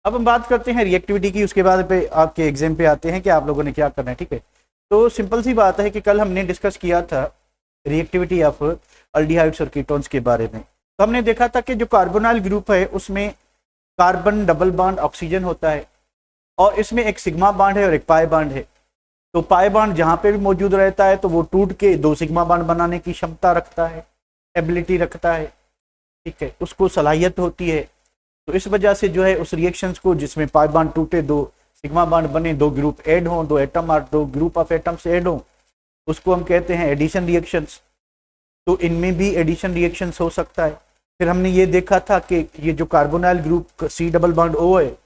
अब हम बात करते हैं रिएक्टिविटी की, उसके बाद पे आपके एग्जाम पे आते हैं कि आप लोगों ने क्या करना है। ठीक है, तो सिंपल सी बात है कि कल हमने डिस्कस किया था रिएक्टिविटी ऑफ अल्डिहाइड्स और कीटोन्स के बारे में। तो हमने देखा था कि जो कार्बोनाइल ग्रुप है उसमें कार्बन डबल बॉन्ड ऑक्सीजन होता है और इसमें एक सिग्मा बॉन्ड है और एक पाई बॉन्ड है। तो पाई बॉन्ड जहाँ पे भी मौजूद रहता है तो वो टूट के दो सिग्मा बॉन्ड बनाने की क्षमता रखता है, एबिलिटी रखता है। ठीक है, उसको सलाहियत होती है। तो इस वजह से जो है उस रिएक्शंस को जिसमें पाई बॉन्ड टूटे, दो सिग्मा बॉन्ड बने, दो ग्रुप ऐड हों, दो एटम और दो ग्रुप ऑफ एटम्स ऐड हों, उसको हम कहते हैं एडिशन रिएक्शंस। तो इनमें भी एडिशन रिएक्शंस हो सकता है। फिर हमने ये देखा था कि ये जो carbonyl group c double bond o है,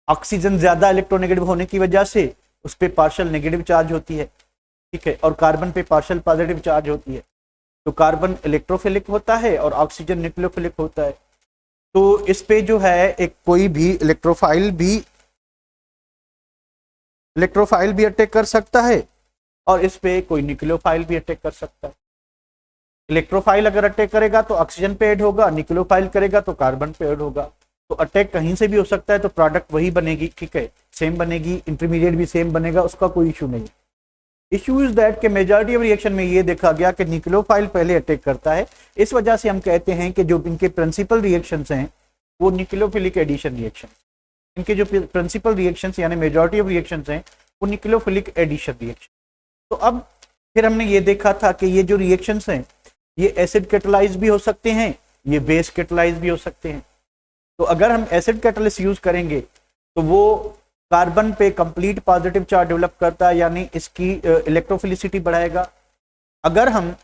ऑक्सीजन ज्यादा इलेक्ट्रोनेगेटिव होने की वजह से उस पर पार्शियल नेगेटिव चार्ज होती है। ठीक है, और कार्बन पे पार्शियल पॉजिटिव चार्ज होती है। तो कार्बन इलेक्ट्रोफिलिक होता है और ऑक्सीजन न्यूक्लियोफिलिक होता है। तो इस पे जो है एक कोई भी इलेक्ट्रोफाइल भी अटैक कर सकता है और इस पे कोई न्यूक्लियोफाइल भी अटैक कर सकता है। इलेक्ट्रोफाइल अगर अटैक करेगा तो ऑक्सीजन पे ऐड होगा, न्यूक्लियोफाइल करेगा तो कार्बन पे ऐड होगा। तो अटैक कहीं से भी हो सकता है, तो प्रोडक्ट वही बनेगी। ठीक है, सेम बनेगी, इंटरमीडिएट भी सेम बनेगा, उसका कोई इशू नहीं। इशू इज दैट के मेजॉरिटी ऑफ रिएक्शन में ये देखा गया कि न्यूक्लियोफाइल पहले अटैक करता है। इस वजह से हम कहते हैं कि जो इनके प्रिंसिपल रिएक्शंस हैं वो न्यूक्लियोफिलिक एडिशन रिएक्शन। इनके जो प्रिंसिपल रिएक्शंस यानी मेजॉरिटी ऑफ रिएक्शंस हैं वो न्यूक्लियोफिलिक एडिशन रिएक्शन। तो अब फिर हमने ये देखा था कि ये जो रिएक्शंस हैं ये एसिड कैटालाइज भी हो सकते हैं, ये बेस कैटालाइज भी हो सकते हैं। तो अगर हम एसिड कैटालिस्ट यूज करेंगे तो वो कार्बन पे कंप्लीट पॉजिटिव चार्ज डेवलप करता है, यानी इसकी इलेक्ट्रोफिलिसिटी बढ़ाएगा। अगर हम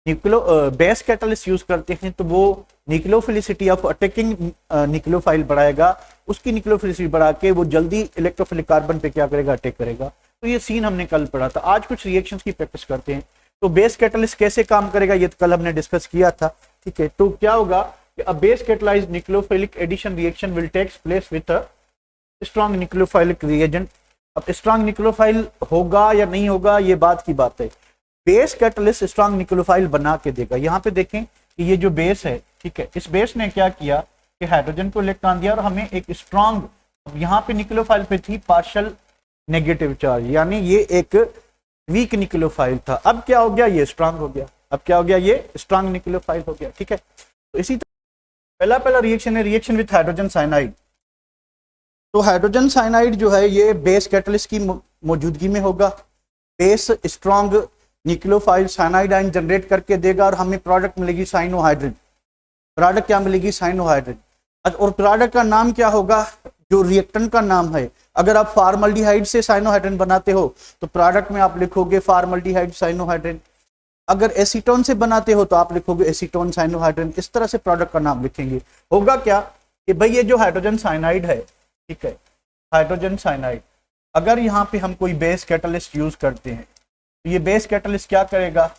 बेस कैटालिस्ट यूज करते हैं तो वो न्यूक्लियोफिलिसिटी ऑफ अटैकिंग न्यूक्लियोफाइल बढ़ाएगा, उसकी न्यूक्लियोफिलिसिटी बढ़ा के वो जल्दी इलेक्ट्रोफिलिक कार्बन पे क्या करेगा, अटैक करेगा। तो ये सीन हमने कल पढ़ा था। आज कुछ रिएक्शंस की प्रैक्टिस करते हैं। तो बेस कैटालिस्ट कैसे काम करेगा ये तो कल हमने डिस्कस किया था। ठीक है, तो क्या होगा कि a base catalysed nucleophilic addition reaction will takes place with a strong nucleophilic reagent. अब स्ट्रॉन्ग न्यूक्लियोफाइल होगा या नहीं होगा ये बात की बात है। बेस कैटालिस्ट स्ट्रॉन्ग न्यूक्लियोफाइल बना के देगा। यहाँ पे देखें कि ये जो बेस है, ठीक है, इस बेस ने क्या किया कि हाइड्रोजन को इलेक्ट्रॉन दिया और हमें एक स्ट्रॉन्ग, यहाँ पे न्यूक्लियोफाइल पे थी पार्शियल नेगेटिव चार्ज, यानी ये एक वीक न्यूक्लियोफाइल था। अब क्या हो गया, ये स्ट्रॉन्ग हो गया। अब क्या हो गया, ये स्ट्रॉन्ग न्यूक्लियोफाइल हो गया। ठीक है, तो इसी तरह पहला रिएक्शन है रिएक्शन विथ हाइड्रोजन साइनाइड। तो हाइड्रोजन साइनाइड जो है ये बेस कैटालिस्ट की मौजूदगी में होगा। Base strong nucleophile cyanide ion generate करके देगा और हमें प्रोडक्ट मिलेगी साइनोहाइड्रिन। प्रोडक्ट क्या मिलेगी, साइनोहाइड्रिन। और प्रोडक्ट का नाम क्या होगा, जो रिएक्टेंट का नाम है। अगर आप फार्मल्डिहाइड से साइनोहाइड्रिन बनाते हो तो प्रोडक्ट में आप लिखोगे फार्मल्डिहाइड साइनोहाइड्रिन। अगर एसीटोन से बनाते हो तो आप लिखोगे एसीटोन साइनोहाइड्रिन। इस तरह से प्रोडक्ट का नाम लिखेंगे। होगा क्या कि भाई ये जो हाइड्रोजन साइनाइड है, ठीक है, हाइड्रोजन साइनाइड, अगर यहाँ पे हम कोई बेस कैटालिस्ट यूज करते हैं तो ये बेस कैटालिस्ट क्या करेगा,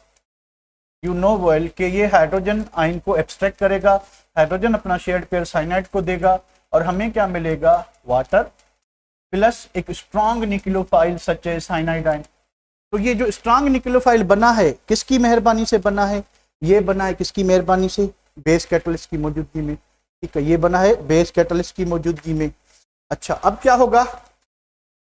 यू नो वेल कि ये हाइड्रोजन आयन को एक्सट्रैक्ट करेगा। हाइड्रोजन अपना शेयर्ड पेयर साइनाइड को देगा और हमें क्या मिलेगा, वाटर प्लस एक स्ट्रॉन्ग न्यूक्लियोफाइल सच ए साइनाइड आयन। तो ये जो स्ट्रॉन्ग न्यूक्लियोफाइल बना है किसकी मेहरबानी से बना है, ये बना है किसकी मेहरबानी से, बेस कैटालिस्ट की मौजूदगी में। ठीक है, ये बना है बेस कैटालिस्ट की मौजूदगी में। अच्छा, अब क्या होगा,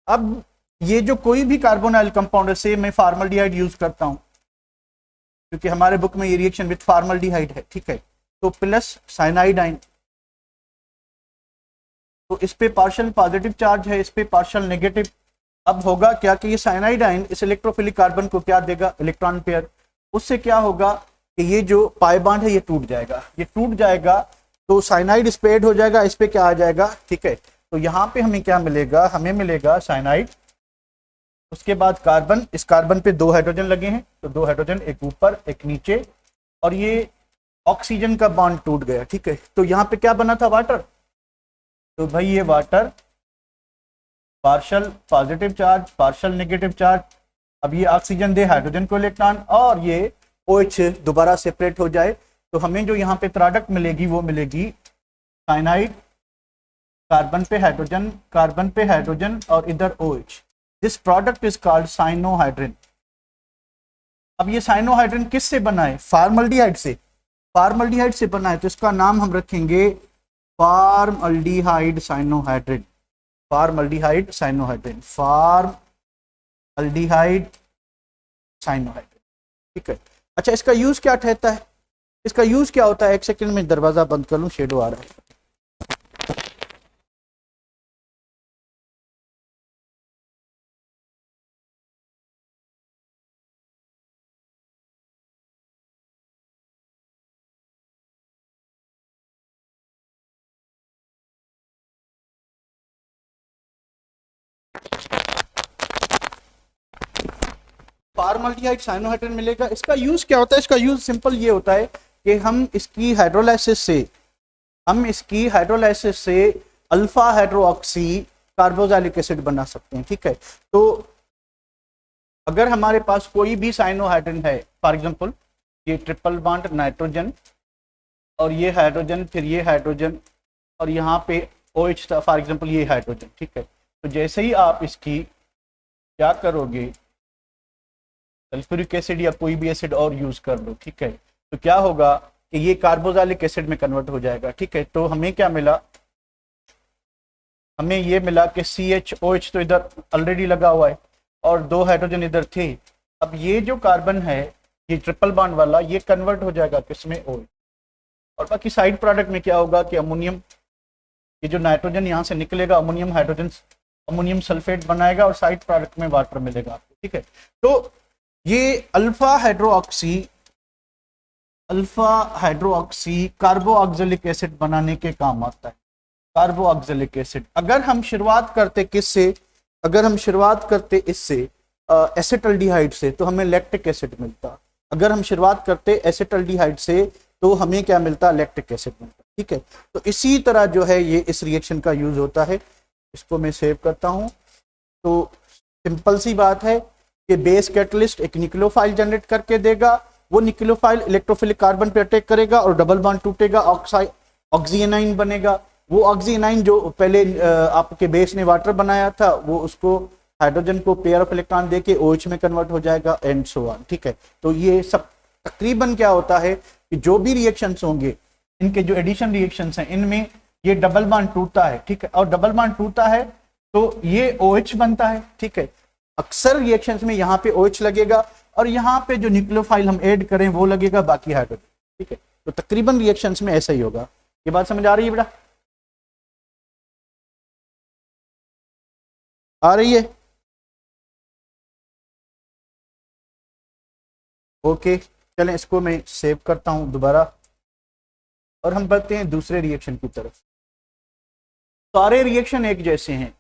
अब ये जो कोई भी कार्बोनाइल कंपाउंड है, से मैं फार्मल्डिहाइड यूज करता हूं क्योंकि हमारे बुक में ये रिएक्शन विथ फार्मल्डिहाइड है। ठीक है, तो प्लस साइनाइड आयन, तो इस पे पार्शियल पॉजिटिव चार्ज है, इस पे पार्शियल नेगेटिव। अब होगा क्या कि ये साइनाइड आयन इस इलेक्ट्रोफिलिक कार्बन को क्या देगा, इलेक्ट्रॉन पेयर। उससे क्या होगा कि ये जो पाई बॉन्ड है ये टूट जाएगा। ये टूट जाएगा तो साइनाइड इस पे ऐड हो जाएगा, इस पे क्या आ जाएगा। ठीक है, तो यहाँ पे हमें क्या मिलेगा, हमें मिलेगा साइनाइड। उसके बाद कार्बन, इस कार्बन पे दो हाइड्रोजन लगे हैं तो दो हाइड्रोजन, एक ऊपर एक नीचे, और ये ऑक्सीजन का बॉन्ड टूट गया। ठीक है, तो यहाँ पे क्या बना था, वाटर। तो भाई ये water, partial positive charge, partial negative charge. अब ये ऑक्सीजन दे हाइड्रोजन को इलेक्ट्रॉन और ये OH दोबारा सेपरेट हो जाए तो हमें जो यहाँ पे प्रोडक्ट मिलेगी वो मिलेगी साइनाइड, कार्बन पे हाइड्रोजन, कार्बन पे हाइड्रोजन और इधर OH। This product is called cyanohydrin. अब ये साइनोहाइड्रिन किससे बना है, फार्मल्डिहाइड से। फार्मल्डिहाइड से बना है तो इसका नाम हम रखेंगे formaldehyde cyanohydrin, formaldehyde cyanohydrin, formaldehyde cyanohydrin, ठीक है। अच्छा, इसका यूज क्या रहता है, इसका यूज क्या होता है? एक सेकंड में दरवाजा बंद कर लूं, शेडो आ रहा है। फॉर्मल्डिहाइड साइनोहाइड्रिन मिलेगा। इसका यूज क्या होता है? इसका यूज सिंपल ये होता है कि हम इसकी हाइड्रोलाइसिस से अल्फा हाइड्रोक्सी कार्बोक्सिलिक एसिड बना सकते हैं, ठीक है। तो अगर हमारे पास कोई भी साइनोहाइड्रिन है, फॉर एग्जांपल ये ट्रिपल बॉन्ड नाइट्रोजन और ये हाइड्रोजन, फिर ये हाइड्रोजन और यहाँ पे OH था, फॉर एग्जांपल ये हाइड्रोजन, ठीक है। तो जैसे ही आप इसकी क्या करोगे, सल्फ्यूरिक एसिड या कोई भी एसिड और यूज कर लो, ठीक है, तो क्या होगा कि ये कार्बोक्सिलिक एसिड में कन्वर्ट हो जाएगा, ठीक है। तो हमें क्या मिला, हमें ये मिला कि CHOH तो इधर ऑलरेडी लगा हुआ है और 2 हाइड्रोजन इधर थे। अब ये जो कार्बन है, ये ट्रिपल बॉन्ड वाला, ये कन्वर्ट हो जाएगा किसमें, OH। और बाकी साइड प्रोडक्ट में क्या होगा कि अमोनियम, ये जो नाइट्रोजन यहाँ से निकलेगा, अमोनियम हाइड्रोजन, अमोनियम सल्फेट बनाएगा और साइड प्रोडक्ट में वाटर मिलेगा आपको, ठीक है। तो ये अल्फा हाइड्रोक्सी कार्बोक्सिलिक एसिड बनाने के काम आता है, कार्बोक्सिलिक एसिड। अगर हम शुरुआत करते किससे, अगर हम शुरुआत करते इससे एसिटल्डिहाइड से, तो हमें लैक्टिक एसिड मिलता। अगर हम शुरुआत करते एसिटल्डिहाइड से तो हमें क्या मिलता, लैक्टिक एसिड मिलता, ठीक है। तो इसी तरह जो है ये इस रिएक्शन का यूज होता है। इसको मैं सेव करता हूं। तो सिंपल सी बात है कि बेस कैटलिस्ट एक न्यूक्लियोफाइल जनरेट करके देगा, वो न्यूक्लियोफाइल इलेक्ट्रोफिलिक कार्बन पे अटैक करेगा और डबल बॉन्ड टूटेगा, ऑक्सीजनाइन बनेगा। वो ऑक्सीजनाइन जो पहले आपके बेस ने वाटर बनाया था, वो उसको हाइड्रोजन को पेयर ऑफ इलेक्ट्रॉन देके OH में कन्वर्ट हो जाएगा एंड सो ऑन, ठीक है। तो ये सब तकरीबन क्या होता है कि जो भी रिएक्शंस होंगे, इनके जो एडिशन रिएक्शंस हैं, इनमें ये डबल बॉन्ड टूटता है, ठीक है। और डबल बॉन्ड टूटता है तो ये OH बनता है, ठीक है। अक्सर रिएक्शंस में यहाँ पे OH लगेगा और यहाँ पे जो न्यूक्लियोफाइल हम ऐड करें वो लगेगा, बाकी हाइड्रोजन, ठीक है। तो तकरीबन रिएक्शंस में ऐसा ही होगा। ये बात समझ आ रही है बेटा? आ रही है? ओके, चलें इसको मैं सेव करता हूं दोबारा और हम बढ़ते हैं दूसरे रिएक्शन की तरफ। सारे रिएक्शन एक जैसे हैं।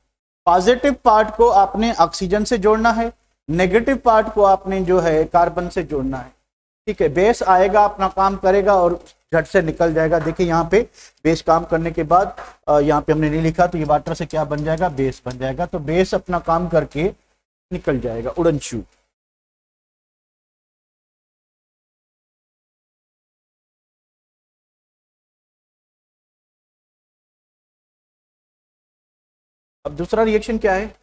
पॉजिटिव पार्ट को आपने ऑक्सीजन से जोड़ना है, नेगेटिव पार्ट को आपने जो है कार्बन से जोड़ना है, ठीक है। बेस आएगा, अपना काम करेगा और झट से निकल जाएगा। देखिए यहाँ पे बेस काम करने के बाद यहाँ पे हमने नहीं लिखा, तो ये वाटर से क्या बन जाएगा, बेस बन जाएगा। तो बेस अपना काम करके निकल जाएगा, उड़न छू। अब दूसरा रिएक्शन क्या है,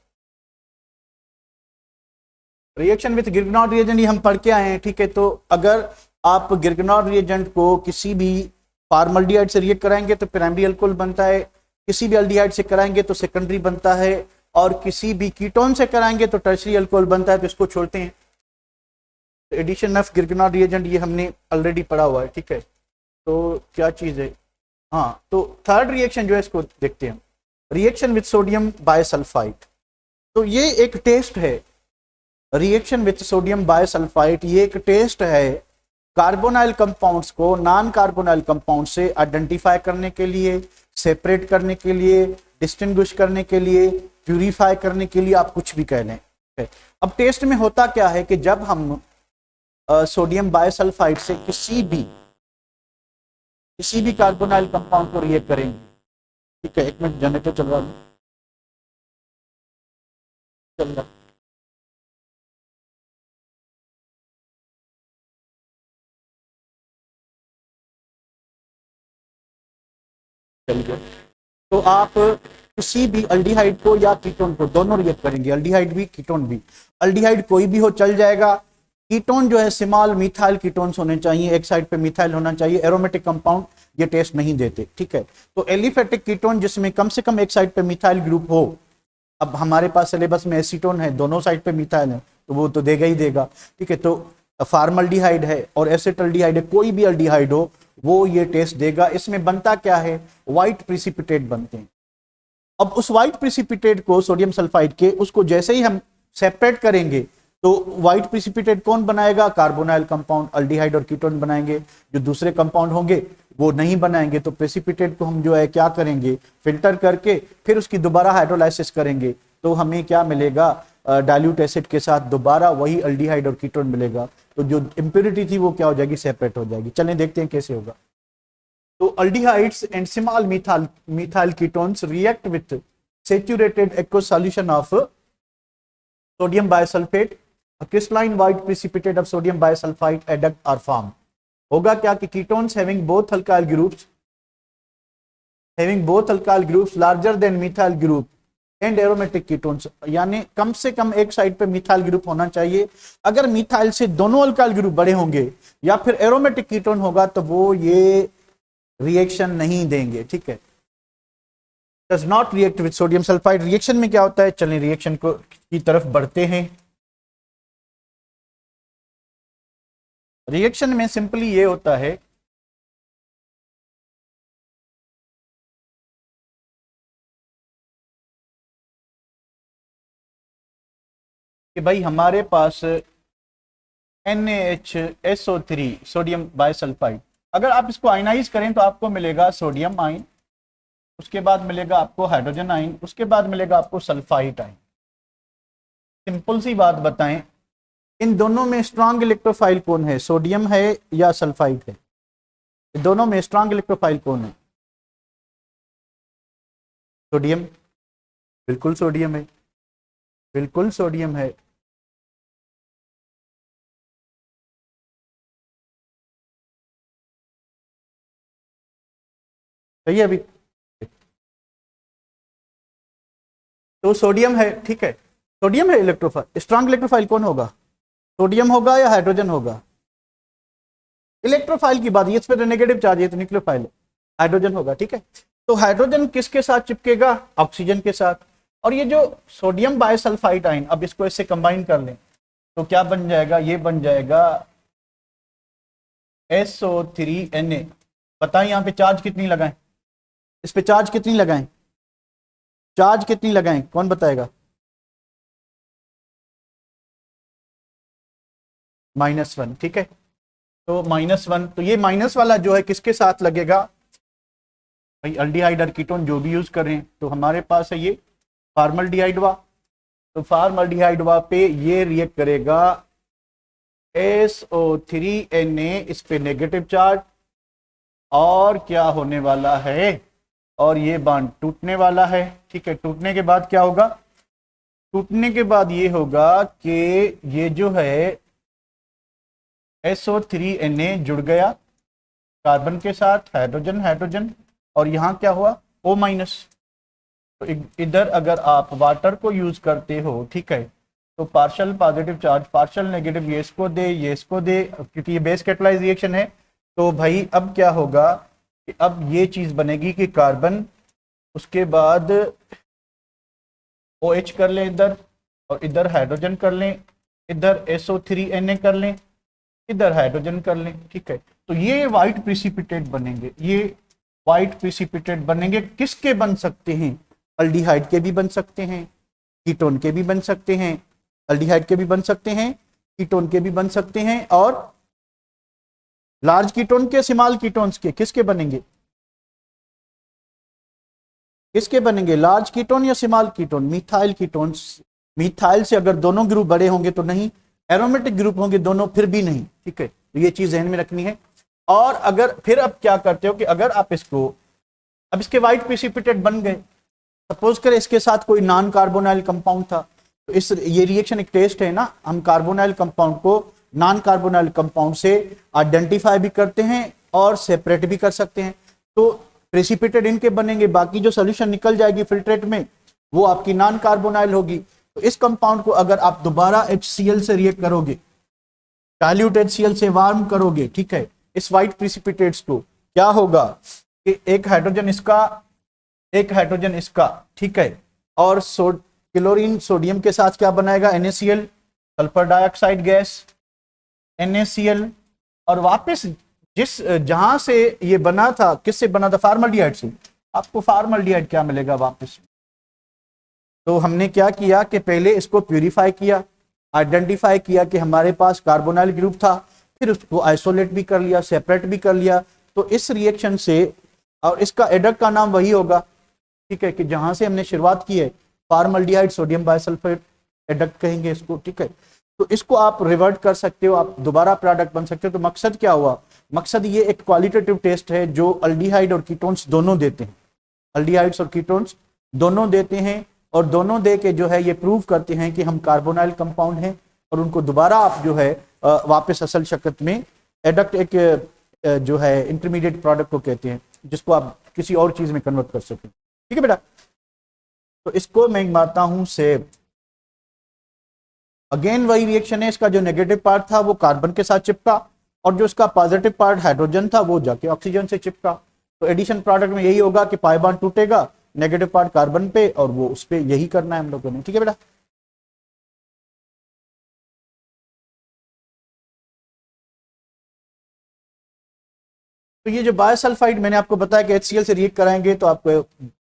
रिएक्शन विथ गिरगनॉट रिएजेंट, ये हम पढ़ के आए हैं, ठीक है। तो अगर आप गिरगनॉट रिएजेंट को किसी भी फॉर्मल्डिहाइड से रिएक्ट कराएंगे तो प्राइमरी अल्कोहल बनता है, किसी भी अल्डिहाइड से कराएंगे तो सेकेंडरी बनता है, और किसी भी कीटोन से कराएंगे तो टर्शरी अल्कोहल बनता है। तो इसको छोड़ते हैं। एडिशन ऑफ गिरगनॉट रिएजेंट ये हमने ऑलरेडी पढ़ा हुआ है, ठीक है। तो क्या चीज है, हाँ, तो थर्ड रिएक्शन जो है इसको देखते हैं, रिएक्शन विथ सोडियम बायसल्फाइड। तो ये एक टेस्ट है, रिएक्शन विथ सोडियम बायसल्फाइड ये एक टेस्ट है कार्बोनाइल कंपाउंड्स को नॉन कार्बोनाइल कंपाउंड से आइडेंटिफाई करने के लिए, सेपरेट करने के लिए, डिस्टिंग्विश करने के लिए, प्यूरिफाई करने के लिए, आप कुछ भी कह लें। अब टेस्ट में होता क्या है कि जब हम सोडियम बायसल्फाइड से किसी भी कार्बोनाइल कंपाउंड को रिएक्ट करेंगे, ठीक है। एक मिनट, जनरेटर चल रहा है, चल रहा। चलिए, तो आप किसी भी अल्डिहाइड को या कीटोन को, दोनों रिएक्ट करेंगे, अल्डिहाइड भी कीटोन भी, अल्डिहाइड कोई भी हो चल जाएगा। कीटोन जो है स्मॉल मिथाइल कीटोन्स होने चाहिए, एक साइड पे मिथाइल होना चाहिए, एरोमेटिक कंपाउंड ये टेस्ट नहीं देते, ठीक है। तो एलिफेटिक कीटोन जिसमें कम से कम एक साइड पे मिथाइल ग्रुप हो, अब हमारे पास सिलेबस में एसीटोन है, दोनों साइड पे मिथाइल है, तो वो तो देगा ही देगा, ठीक है। तो फार्मल्डिहाइड है और एसिटल्डिहाइड है, कोई भी अल्डिहाइड हो वो ये टेस्ट देगा। इसमें बनता क्या है, व्हाइट प्रिसिपिटेट बनते हैं। अब उस व्हाइट प्रिसिपिटेट को सोडियम सल्फाइड के, उसको जैसे ही हम सेपरेट करेंगे तो व्हाइट प्रिसिपिटेट कौन बनाएगा, कार्बोनाइल कंपाउंड, अल्डिहाइड और कीटोन बनाएंगे। जो दूसरे कंपाउंड होंगे वो नहीं बनाएंगे। तो प्रेसिपिटेट को हम जो है क्या करेंगे, फिल्टर करके फिर उसकी दोबारा हाइड्रोलाइसिस करेंगे, तो हमें क्या मिलेगा, डाइल्यूट एसिड के साथ दोबारा वही अल्डिहाइड और कीटोन मिलेगा। तो जो इम्प्योरिटी थी वो क्या हो जाएगी, सेपरेट हो जाएगी। चलें देखते हैं कैसे होगा। तो aldehydes and small methyl ketones react with saturated aqueous solution of sodium bisulfate, a crystalline white precipitate of sodium bisulfite adduct are formed। होगा क्या कि ketones having both alkyl groups larger than methyl group and aromatic ketones, यानी कम से कम एक side पे methyl group होना चाहिए। अगर मिथाइल से दोनों अल्काइल ग्रुप बड़े होंगे या फिर एरोमेटिक कीटोन होगा तो वो ये रिएक्शन नहीं देंगे, ठीक है। Does not react with sodium sulphide. Reaction में क्या होता है, चलिए रिएक्शन को की तरफ बढ़ते हैं। रिएक्शन में सिंपली ये होता है कि भाई हमारे पास NaHSO3 सोडियम बाइसल्फाइड, अगर आप इसको आयनाइज करें तो आपको मिलेगा सोडियम आयन, उसके बाद मिलेगा आपको हाइड्रोजन आयन, उसके बाद मिलेगा आपको सल्फाइड आयन। सिंपल सी बात बताएं, इन दोनों में स्ट्रांग इलेक्ट्रोफाइल कौन है, सोडियम है या सल्फाइड है? इन दोनों में स्ट्रांग इलेक्ट्रोफाइल कौन है? सोडियम, बिल्कुल सोडियम है, बिल्कुल सोडियम है। सही है अभी, तो सोडियम है, ठीक है, सोडियम है इलेक्ट्रोफाइल। स्ट्रांग इलेक्ट्रोफाइल कौन होगा, सोडियम होगा या हाइड्रोजन होगा? इलेक्ट्रोफाइल की बात, इस पे नेगेटिव चार्ज है तो न्यूक्लियोफाइल है, हाइड्रोजन होगा, ठीक है। तो हाइड्रोजन किसके साथ चिपकेगा, ऑक्सीजन के साथ। और ये जो सोडियम बाइसल्फाइड आयन, अब इसको इससे कंबाइन कर लें तो क्या बन जाएगा, ये बन जाएगा SO3Na। बताएं यहाँ पे चार्ज कितनी लगाएं, इस पे चार्ज कितनी लगाएं, चार्ज कितनी लगाएं, कौन बताएगा? -1, ठीक है। तो -1, तो ये माइनस वाला जो है किसके साथ लगेगा भाई, अल्डिहाइड और कीटोन जो भी यूज कर रहे हैं। तो हमारे पास है ये फार्मल्डिहाइडवा, तो फार्मल्डिहाइडवा पे ये रिएक्ट करेगा SO3Na, इस पे नेगेटिव चार्ज, और क्या होने वाला है, और ये बॉन्ड टूटने वाला है, ठीक है। टूटने के बाद क्या होगा, टूटने के बाद ये होगा कि ये जो है SO3Na जुड़ गया कार्बन के साथ, हाइड्रोजन हाइड्रोजन, और यहाँ क्या हुआ O-। तो इधर अगर आप वाटर को यूज करते हो, ठीक है, तो partial positive charge partial negative, ये इसको दे ये इसको दे, क्योंकि ये बेस कैटालाइज रिएक्शन है। तो भाई अब क्या होगा कि अब ये चीज बनेगी कि कार्बन, उसके बाद OH कर लें इधर, और इधर हाइड्रोजन कर लें, इधर SO3Na कर लें, इधर हाइड्रोजन कर लें, ठीक है। तो ये व्हाइट प्रिसिपिटेट बनेंगे, ये व्हाइट प्रिसिपिटेट बनेंगे। किसके बन सकते हैं, अल्डिहाइड के भी बन सकते हैं, कीटोन के भी बन सकते हैं, अल्डिहाइड के भी बन सकते हैं, कीटोन के भी बन सकते हैं, और लार्ज कीटोन के, स्मॉल कीटोन्स के, किसके बनेंगे, किसके बनेंगे, लार्ज कीटोन या small ketone? Methyl ketones. Methyl से अगर दोनों ग्रुप बड़े होंगे तो नहीं, एरोमेटिक ग्रुप होंगे दोनों फिर भी नहीं, ठीक है। तो ये चीज ध्यान में रखनी है। और अगर फिर अब क्या करते हो कि अगर आप इसको, अब इसके व्हाइट प्रिसिपिटेट बन गए, सपोज करें इसके साथ कोई नॉन कार्बोनाइल कंपाउंड था, तो इस ये रिएक्शन एक टेस्ट है ना, हम कार्बोनाइल कंपाउंड को नॉन कार्बोनाइल कंपाउंड से आइडेंटिफाई भी करते हैं और सेपरेट भी कर सकते हैं। तो प्रेसिपिटेट इनके बनेंगे, बाकी जो सोल्यूशन निकल जाएगी फिल्ट्रेट में वो आपकी नॉन कार्बोनाइल होगी। तो इस कंपाउंड को अगर आप दोबारा HCl से रिएक्ट करोगे डाइल्यूट HCl से वार्म करोगे, ठीक है, इस व्हाइट प्रिसिपिटेट्स को, क्या होगा कि एक हाइड्रोजन इसका, एक हाइड्रोजन इसका, ठीक है, और क्लोरीन सोडियम के साथ क्या बनाएगा, NaCl, sulphur dioxide gas, NaCl, और वापस जिस जहां से ये बना था, किससे बना था, फार्मल्डिहाइड से, आपको फार्मल्डिहाइड क्या मिलेगा वापस। तो हमने क्या किया कि पहले इसको प्यूरिफाई किया, आइडेंटिफाई किया कि हमारे पास कार्बोनाइल ग्रुप था, फिर उसको आइसोलेट भी कर लिया, सेपरेट भी कर लिया। तो इस रिएक्शन से, और इसका एडक्ट का नाम वही होगा, ठीक है, कि जहां से हमने शुरुआत की है, फार्मल्डिहाइड सोडियम बाइसल्फेट एडक्ट कहेंगे इसको, ठीक है। तो इसको आप रिवर्ट कर सकते हो, आप दोबारा प्रोडक्ट बन सकते हो। तो मकसद क्या हुआ, मकसद ये एक क्वालिटेटिव टेस्ट है जो अल्डिहाइड और कीटोन्स दोनों देते हैं, अल्डिहाइड्स और कीटोन्स दोनों देते हैं, और दोनों दे के जो है ये प्रूव करते हैं कि हम कार्बोनाइल कंपाउंड हैं, और उनको दोबारा आप जो है वापस असल शक्ल में एडक्ट, एक जो है इंटरमीडिएट प्रोडक्ट को कहते हैं, जिसको आप किसी और चीज में कन्वर्ट कर सकें, ठीक है बेटा। तो इसको मैं मारता हूं सेव। अगेन वही रिएक्शन है, इसका जो नेगेटिव पार्ट था वो कार्बन के साथ चिपका, और जो इसका पॉजिटिव पार्ट हाइड्रोजन था वो जाके ऑक्सीजन से चिपका। तो एडिशन प्रोडक्ट में यही होगा कि पाई बॉन्ड टूटेगा, नेगेटिव पार्ट कार्बन पे, और वो उस पे, यही करना है हम लोगों ने, ठीक है बेटा। तो ये जो बायोसल्फाइड मैंने आपको बताया कि HCl से रिएक्ट कराएंगे तो आप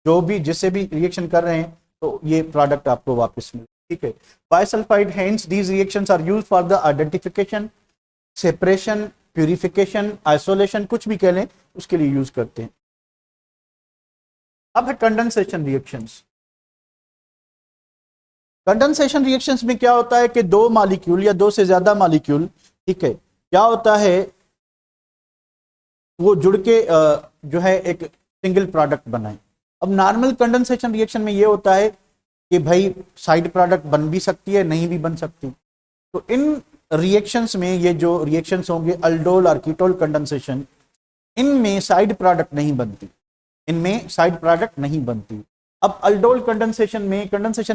जो भी जिससे भी रिएक्शन कर रहे हैं तो ये प्रोडक्ट आपको वापस मिले, ठीक है। Bisulphite, hence these reactions are used for the identification, separation, purification, isolation, कुछ भी कह लें, उसके लिए यूज करते हैं। अब है कंडेंसेशन रिएक्शंस। कंडेंसेशन रिएक्शंस में क्या होता है कि दो मॉलिक्यूल या दो से ज्यादा मॉलिक्यूल, ठीक है, क्या होता है, वो जुड़ के जो है एक सिंगल प्रोडक्ट बनाए। अब नॉर्मल कंडेंसेशन रिएक्शन में ये होता है कि भाई साइड प्रोडक्ट बन भी सकती है, नहीं भी बन सकती। तो इन रिएक्शंस में, ये जो रिएक्शंस होंगे अल्डोल और कीटोल कंडेंसेशन, इनमें साइड प्रोडक्ट नहीं बनती, इनमें साइड प्रोडक्ट नहीं बनती। अब अल्डोल कंडेंसेशन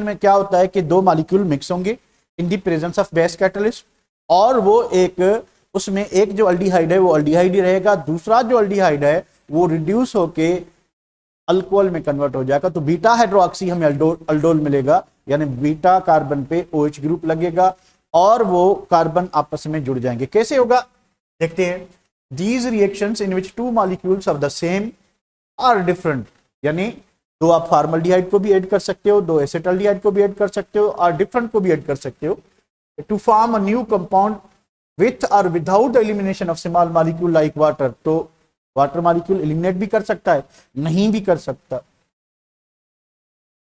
में क्या होता है कि दो मॉलिक्यूल मिक्स होंगे इन the presence of base catalyst, और वो एक, उसमें एक जो अल्डिहाइड है वो अल्डिहाइड ही रहेगा, दूसरा जो अल्डिहाइड है वो रिड्यूस होके अल्कोहल में कन्वर्ट हो जाएगा। तो बीटा हाइड्रोक्सी हमें अल्डोल मिलेगा, यानी बीटा कार्बन पे OH ग्रुप लगेगा, और वो कार्बन आपस में जुड़ जाएंगे। कैसे होगा देखते हैं। These reactions in which two molecules of the same are different, यानी दो आप फार्मल्डिहाइड को भी ऐड कर सकते हो, दो एसिटल्डिहाइड को भी ऐड कर सकते हो, और डिफरेंट को भी ऐड कर सकते हो, to form a new compound with और without elimination of small molecule like water. तो वाटर मॉलिक्यूल एलिमिनेट भी कर सकता है, नहीं भी कर सकता।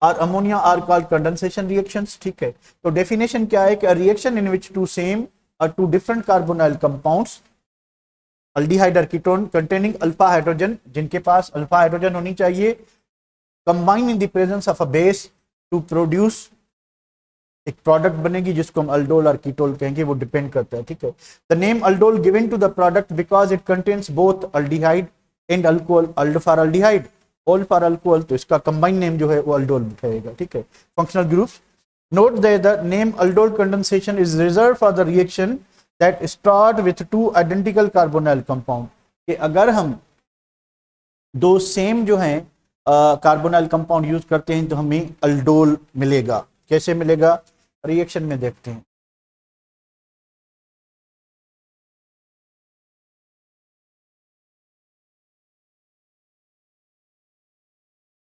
और ammonia are called condensation reactions, ठीक है। तो डेफिनेशन क्या है कि reaction in which two same और two different carbonyl compounds, aldehyde और कीटोन कंटेनिंग अल्फा हाइड्रोजन, जिनके पास अल्फा हाइड्रोजन होनी चाहिए, combine in the presence of a base to produce, एक प्रोडक्ट बनेगी जिसको हम अल्डोल और कीटोल कहेंगे, वो डिपेंड करता है, ठीक है। The name aldol given to the product because it contains both aldehyde and alcohol, ald for aldehyde, ol for alcohol, तो इसका कंबाइन नेम जो है वो अल्डोल रहेगा, ठीक है। Functional groups, note that the name aldol condensation is reserve for the reaction that start with two identical carbonyl compound, कि अगर हम दो सेम जो हैं कार्बोनाइल कंपाउंड यूज करते हैं तो हमें अल्डोल मिलेगा। कैसे मिलेगा, रिएक्शन में देखते हैं।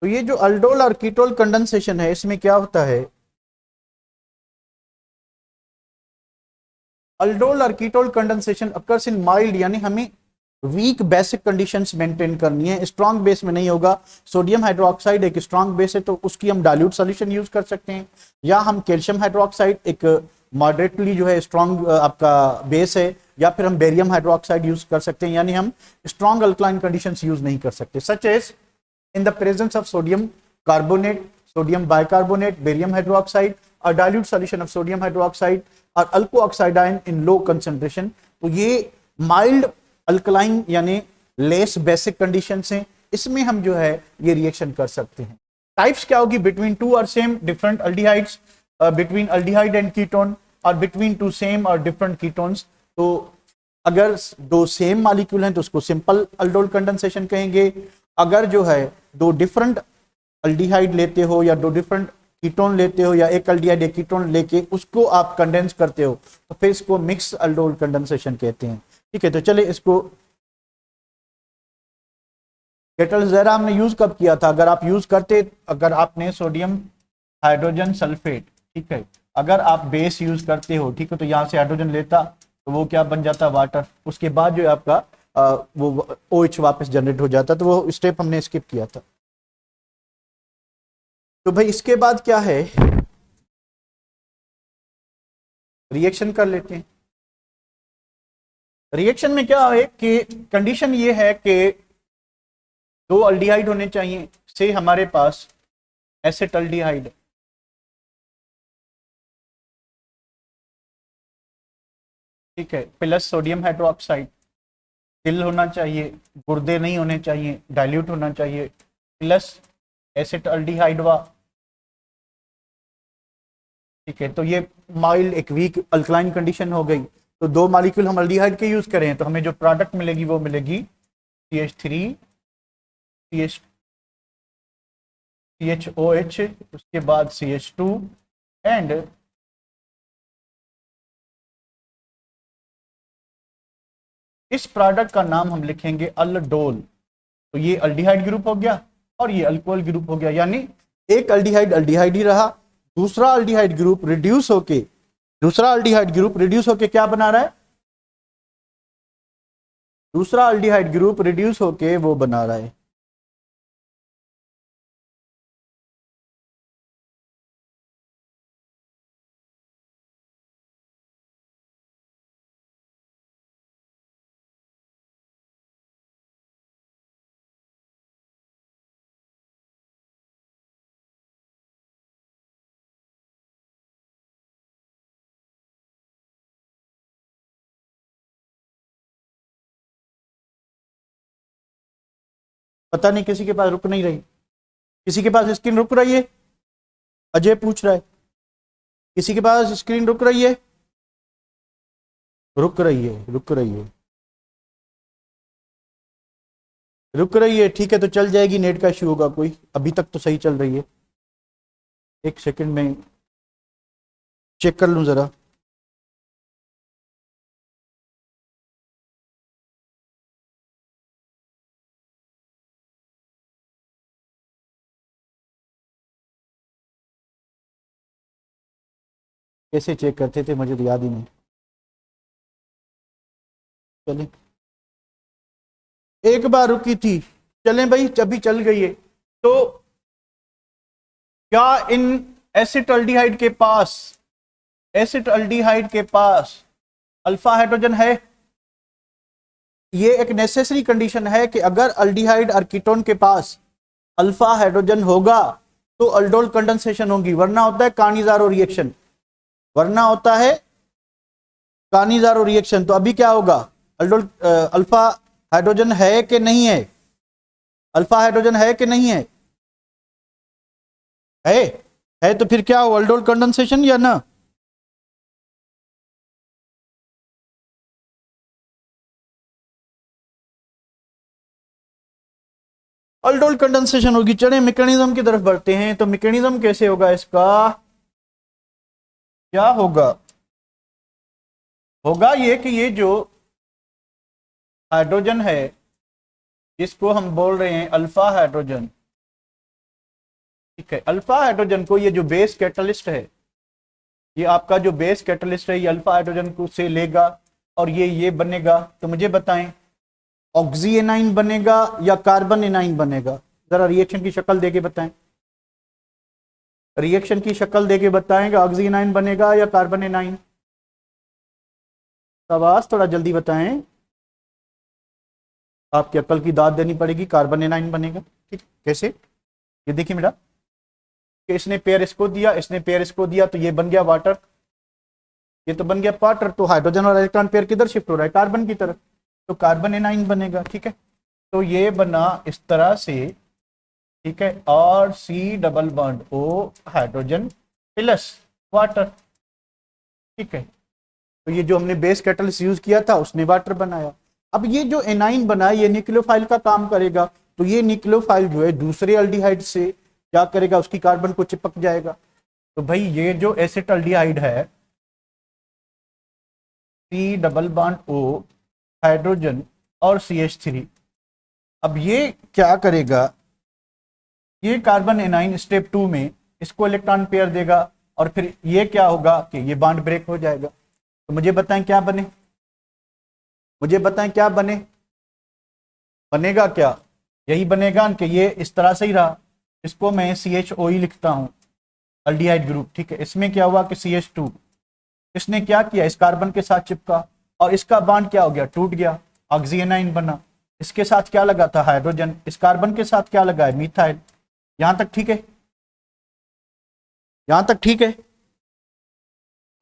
तो ये जो अल्डोल और कीटोल कंडेंसेशन है, इसमें क्या होता है, अल्डोल और ketol condensation occurs in mild, यानी हमें वीक बेसिक कंडीशंस मेंटेन करनी है, स्ट्रॉन्ग बेस में नहीं होगा। सोडियम हाइड्रोक्साइड एक स्ट्रॉन्ग बेस है तो उसकी हम डाइल्यूट सॉल्यूशन यूज कर सकते हैं, या हम कैल्शियम हाइड्रोक्साइड एक मॉडरेटली जो है स्ट्रॉन्ग आपका बेस है, या फिर हम बेरियम हाइड्रोक्साइड यूज कर सकते हैं, यानी हम स्ट्रॉन्ग अल्कलाइन कंडीशंस यूज नहीं कर सकते, such as in the presence of sodium carbonate, sodium bicarbonate, barium hydroxide, और dilute solution of sodium hydroxide और alkoxide in low concentration. तो ये माइल्ड अल्कलाइन यानी लेस बेसिक कंडीशंस हैं, इसमें हम जो है ये रिएक्शन कर सकते हैं। टाइप्स क्या होगी, बिटवीन टू और same different aldehydes, between aldehyde and ketone, और बिटवीन टू सेम और डिफरेंट कीटोन्स, तो अगर दो सेम मॉलिक्यूल हैं तो उसको सिंपल अल्डोल कंडेंसेशन कहेंगे। अगर जो है दो डिफरेंट अल्डिहाइड लेते हो या दो डिफरेंट कीटोन लेते हो या एक अल्डिहाइड एक कीटोन लेके उसको आप कंडेंस करते हो तो फिर इसको मिक्स अल्डोल कंडेंसेशन कहते हैं। ठीक है, तो चले इसको केटल ज़रा हमने यूज कब किया था? अगर आप यूज करते, अगर आपने सोडियम हाइड्रोजन सल्फेट, ठीक है, अगर आप बेस यूज करते हो, ठीक है, तो यहाँ से हाइड्रोजन लेता तो वो क्या बन जाता? वाटर। उसके बाद जो है आपका वो OH वापस जनरेट हो जाता, तो वो स्टेप हमने स्किप किया था। तो भाई इसके बाद क्या है, रिएक्शन कर लेते हैं। रिएक्शन में क्या है कि कंडीशन ये है कि दो अल्डिहाइड होने चाहिए, से हमारे पास एसिटल्डिहाइड, ठीक है, प्लस सोडियम हाइड्रोक्साइड, तिल होना चाहिए, गुर्दे नहीं होने चाहिए, डाइल्यूट होना चाहिए, प्लस एसिटल्डिहाइड वा, ठीक है। तो ये माइल्ड एक वीक अल्कलाइन कंडीशन हो गई। तो दो मॉलिक्यूल हम अल्डिहाइड के यूज करें तो हमें जो प्रोडक्ट मिलेगी वो मिलेगी CH3 CH CHOH, उसके बाद CH2 एंड इस प्रोडक्ट का नाम हम लिखेंगे अल्डोल। तो ये अल्डिहाइड ग्रुप हो गया और ये अल्कोहल ग्रुप हो गया, यानी एक अल्डिहाइड अल्डिहाइड ही रहा, दूसरा अल्डिहाइड ग्रुप रिड्यूस होके, दूसरा अल्डिहाइड ग्रुप रिड्यूस होके क्या बना रहा है? दूसरा अल्डिहाइड ग्रुप रिड्यूस होके वो बना रहा है पता नहीं किसी के पास रुक नहीं रही, किसी के पास स्क्रीन रुक रही है? अजय पूछ रहा है, किसी के पास स्क्रीन रुक रही है? रुक रही है, रुक रही है, रुक रही है, ठीक है, तो चल जाएगी। नेट का इश्यू होगा कोई, अभी तक तो सही चल रही है। एक सेकंड में चेक कर लूं जरा। कैसे चेक करते थे मुझे तो याद ही नहीं। चलें, एक बार रुकी थी, चलें भाई, अभी चल गई है। तो क्या इन एसिटल्डिहाइड के पास, एसिटल्डिहाइड के पास अल्फा हाइड्रोजन है? ये एक नेसेसरी कंडीशन है कि अगर अल्डिहाइड और कीटोन के पास अल्फा हाइड्रोजन होगा तो अल्डोल कंडेंसेशन होगी, वरना होता है कानिजारो रिएक्शन, वरना होता है कानिजारो रिएक्शन। तो अभी क्या होगा? अल्डोल अल्फा हाइड्रोजन है कि नहीं है? अल्फा हाइड्रोजन है कि नहीं है? है है तो फिर क्या हो? अल्डोल कंडेंसेशन या ना? अल्डोल कंडेंसेशन होगी। चले मैकेनिज्म की तरफ बढ़ते हैं। तो मैकेनिज्म कैसे होगा इसका? क्या होगा? होगा ये कि ये जो हाइड्रोजन है जिसको हम बोल रहे हैं अल्फा हाइड्रोजन, ठीक है, अल्फा हाइड्रोजन को ये जो बेस कैटलिस्ट है, ये आपका जो बेस कैटलिस्ट है, ये अल्फा हाइड्रोजन को से लेगा और ये बनेगा। तो मुझे बताएं, ऑक्सी एनाइन बनेगा या कार्बन एनाइन बनेगा? जरा रिएक्शन की शक्ल देके बताएं, रिएक्शन की शक्ल देके बताएं कि ऑक्सी एनाइन बनेगा या कार्बन एनाइन? शाबाश, थोड़ा जल्दी बताएं, आपकी अकल की दाद देनी पड़ेगी। कार्बन एनाइन बनेगा, ठीक, कैसे? ये देखिए बेटा कि इसने पेयर इसको दिया, इसने पेयर इसको दिया, तो ये बन गया वाटर, ये तो बन गया वाटर। तो हाइड्रोजन और इलेक्ट्रॉन पेयर किधर शिफ्ट हो रहा है? कार्बन की तरफ, तो कार्बन एनाइन बनेगा, ठीक है। तो ये बना इस तरह से, ठीक है, और C double bond O hydrogen plus water, ठीक है। तो ये जो हमने बेस कैटलिस्ट यूज किया था उसने वाटर बनाया। अब ये जो एनाइन बना ये न्यूक्लियोफाइल का काम करेगा, तो ये न्यूक्लियोफाइल जो है दूसरे अल्डिहाइड से क्या करेगा, उसकी कार्बन को चिपक जाएगा। तो भाई ये जो एसिटल्डिहाइड है C double bond O hydrogen और CH3, अब ये क्या करेगा, ये कार्बन एनाइन स्टेप 2 में इसको इलेक्ट्रॉन पेयर देगा और फिर ये क्या होगा कि ये बॉन्ड ब्रेक हो जाएगा। तो मुझे बताएं क्या बने, मुझे बताएं क्या बने, बनेगा क्या, यही बनेगा कि ये इस तरह से ही रहा, इसको मैं CHOE लिखता हूं अल्डिहाइड ग्रुप, ठीक है। इसमें क्या हुआ कि CH2 इसने क्या किया, इस कार्बन के साथ चिपका और इसका बॉन्ड क्या हो गया, टूट गया, ऑक्सीजनाइन बना। इसके साथ क्या लगा था, हाइड्रोजन, इस कार्बन के साथ क्या लगा है, मिथाइल। यहां तक ठीक है, यहां तक ठीक है।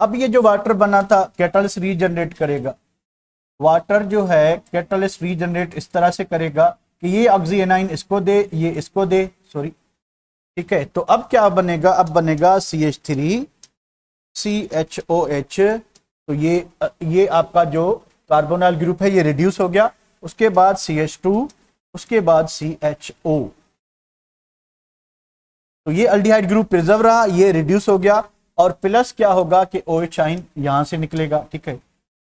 अब ये जो वाटर बना था कैटलिस्ट रीजनरेट करेगा, वाटर जो है कैटलिस्ट रीजनरेट इस तरह से करेगा कि ये ऑक्सीजनाइन इसको दे, ये इसको दे, सॉरी, ठीक है। तो अब क्या बनेगा, अब बनेगा CH3 CHOH। तो ये आपका जो कार्बोनाइल ग्रुप है ये रिड्यूस हो गया, उसके बाद CH2, उसके बाद CHO। तो ये अल्डिहाइड ग्रुप प्रिजर्व रहा, ये रिड्यूस हो गया और प्लस क्या होगा कि OH आइन यहां से निकलेगा, ठीक है।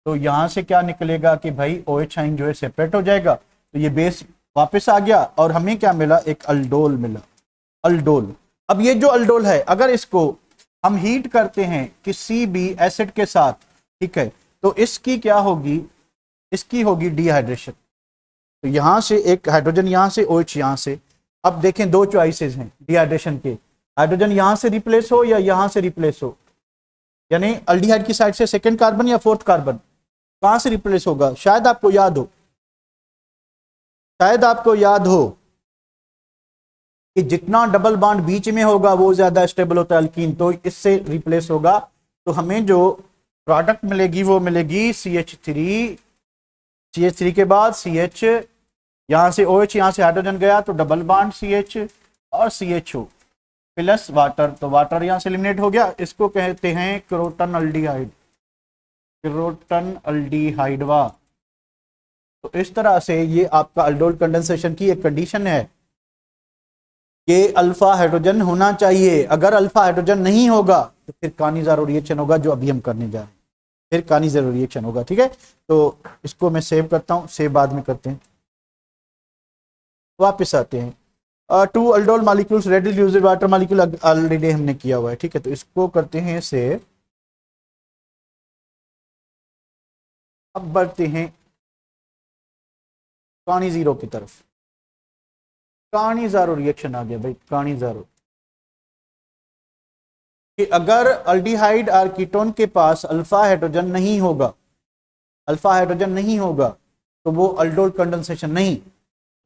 तो यहां से क्या निकलेगा कि भाई OH आइन जो है सेपरेट हो जाएगा, तो ये बेस वापस आ गया और हमें क्या मिला, एक अल्डोल मिला, अल्डोल। अब ये जो अल्डोल है अगर इसको हम हीट करते हैं किसी भी एसिड के साथ, ठीक है, तो इसकी क्या होगी, इसकी होगी डिहाइड्रेशन। तो यहां से एक हाइड्रोजन यहां से, OH यहां से। अब देखें दो चॉइसेस हैं डिहाइड्रेशन के, हाइड्रोजन यहां से रिप्लेस हो या यहां से रिप्लेस हो, यानी अल्डिहाइड की साइड से सेकंड कार्बन या फोर्थ कार्बन, कहां से रिप्लेस होगा, शायद आपको याद हो, शायद आपको याद हो कि जितना डबल बॉन्ड बीच में होगा वो ज्यादा स्टेबल होता है अल्कीन, तो इससे रिप्लेस होगा। तो हमें जो प्रोडक्ट मिलेगी वो मिलेगी CH3, CH3 के बाद CH, यहां से OH, यहां से हाइड्रोजन गया तो डबल बॉन्ड CH और CHO प्लस वाटर, तो वाटर यहां से एलिमिनेट हो गया, इसको कहते हैं क्रोटन अल्डिहाइड, क्रोटन अल्डिहाइडवा। तो इस तरह से ये आपका अल्डोल कंडेंसेशन की एक कंडीशन है कि अल्फा हाइड्रोजन होना चाहिए। अगर अल्फा हाइड्रोजन नहीं होगा तो फिर कानिज़ारो रिएक्शन होगा जो अभी हम करने जा रहे हैं, फिर कानिज़ारो रिएक्शन होगा, ठीक है। तो इसको मैं सेव करता हूं, सेव बाद में करते हैं। वापस आते हैं, 2 aldol molecules readily used water molecule already हमने किया हुआ है, ठीक है। तो इसको करते हैं सेव। अब बढ़ते हैं कानिज़ारो की तरफ। कानिज़ारो रिएक्शन आ गया भाई, कानिज़ारो कि अगर अल्डिहाइड और कीटोन के पास अल्फा हाइड्रोजन नहीं होगा, अल्फा हाइड्रोजन नहीं होगा तो वो अल्डोल कंडेंसेशन नहीं,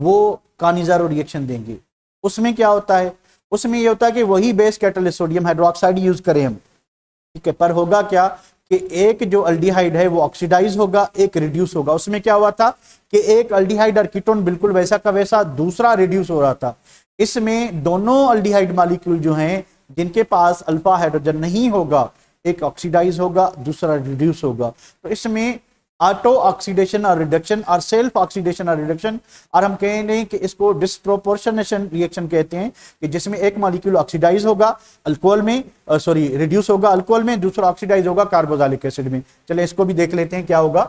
वो कानिज़ारो रिएक्शन देंगे। उसमें क्या होता है, उसमें ये होता है कि वही base catalyst sodium hydroxide use करें हम, ठीक है, पर होगा क्या कि एक जो अल्डिहाइड है वो ऑक्सीडाइज होगा, एक रिड्यूस होगा। उसमें क्या हुआ था कि एक अल्डिहाइड और कीटोन बिल्कुल वैसा का वैसा, दूसरा रिड्यूस हो रहा था। इसमें दोनों अल्डिहाइड मॉलिक्यूल जो हैं जिनके पास अल्फा हाइड्रोजन नहीं होगा, एक ऑक्सीडाइज होगा, दूसरा रिड्यूस होगा। तो इसमें ऑटो ऑक्सीडेशन और रिडक्शन और सेल्फ ऑक्सीडेशन और रिडक्शन, और हम कह रहे हैं कि इसको डिस्प्रोपोर्शनेशन रिएक्शन कहते हैं कि जिसमें एक मॉलिक्यूल ऑक्सीडाइज होगा अल्कोहल में, सॉरी रिड्यूस होगा अल्कोहल में, दूसरा ऑक्सीडाइज होगा कार्बोक्सिलिक एसिड में। चले इसको भी देख लेते हैं क्या होगा।